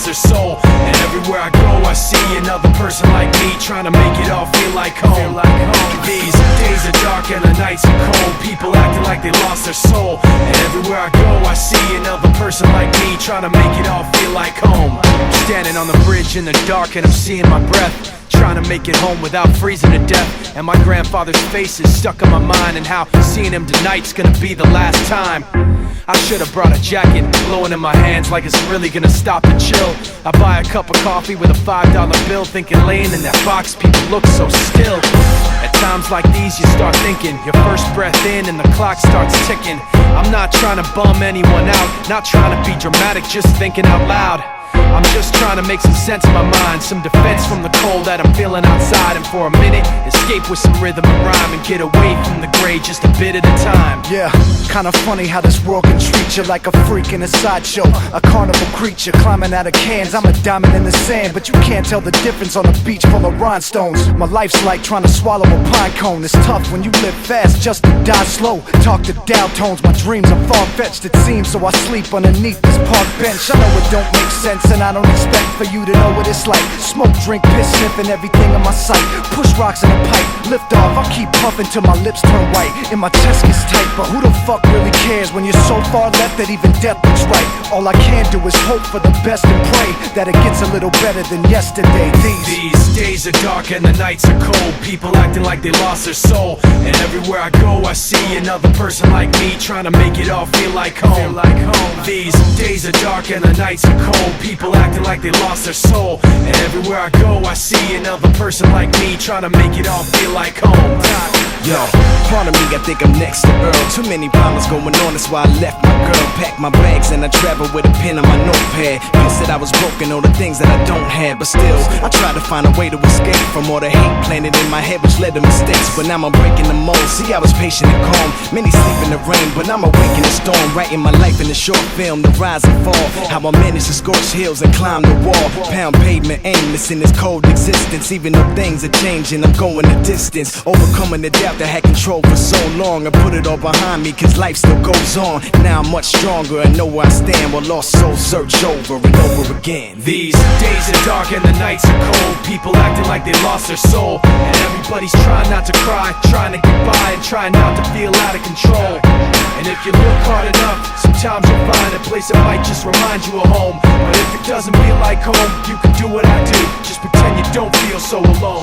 their soul. And everywhere I go I see another person like me, trying to make it all feel like home. These days are dark and the nights are cold, people acting like they lost their soul. And everywhere I go I see another person like me, trying to make it all feel like home. Standing on the bridge in the dark and I'm seeing my breath, trying to make it home without freezing to death. And my grandfather's face is stuck in my mind, and how seeing him tonight's gonna be the last time. I should've brought a jacket, blowing in my hands like it's really gonna stop the chill. I buy a cup of coffee with a $5 bill, thinking laying in that box people look so still. At times like these you start thinking, your first breath in and the clock starts ticking. I'm not trying to bum anyone out, not trying to be dramatic, just thinking out loud. I'm just trying to make some sense in my mind, some defense from the cold that I'm feeling outside. And for a minute, escape with some rhythm and rhyme, and get away from the gray just a bit at a time. Yeah, kinda funny how this world can treat you like a freak in a sideshow, a carnival creature climbing out of cans. I'm a diamond in the sand, but you can't tell the difference on a beach full of rhinestones. My life's like trying to swallow a pine cone. It's tough when you live fast just to die slow. Talk to Dow tones, my dreams are far-fetched it seems, so I sleep underneath this park bench. I know it don't make sense and I don't expect for you to know what it's like. Smoke, drink, piss, sniffing everything in my sight. Push rocks in a pipe, lift off, I keep puffing till my lips turn white and my chest gets tight. But who the fuck really cares when you're so far left that even death looks right? All I can do is hope for the best and pray that it gets a little better than yesterday. These days are dark and the nights are cold, people acting like they lost their soul. And everywhere I go I see another person like me, trying to make it all feel like home. These days are dark and the nights are cold, people acting like they lost their soul. And everywhere I go I see another person like me, trying to make it all feel like home. Yo, part of me, I think I'm next to Earl. Too many problems going on, that's why I left my girl. Packed my bags and I traveled with a pen on my notepad. Pissed that I was broken, all the things that I don't have. But still, I tried to find a way to escape from all the hate planted in my head, which led to mistakes. But now I'm breaking the mold. See, I was patient and calm. Many sleep in the rain, but I'm awake in the storm. Writing my life in a short film, the rise and fall. How I managed to scorch hills and climb the wall. Pound pavement, aimless in this cold existence. Even though things are changing, I'm going the distance. Overcoming the doubt that had control for so long, I put it all behind me, cause life still goes on. Now I'm much stronger and know where I stand, while lost souls search over and over again. These days are dark and the nights are cold, people acting like they lost their soul. And everybody's trying not to cry, trying to get by and trying not to feel out of control. And if you look hard enough, sometimes you'll find a place that might just remind you of home. But if it doesn't feel like home, you can do what I do, just pretend you don't feel so alone.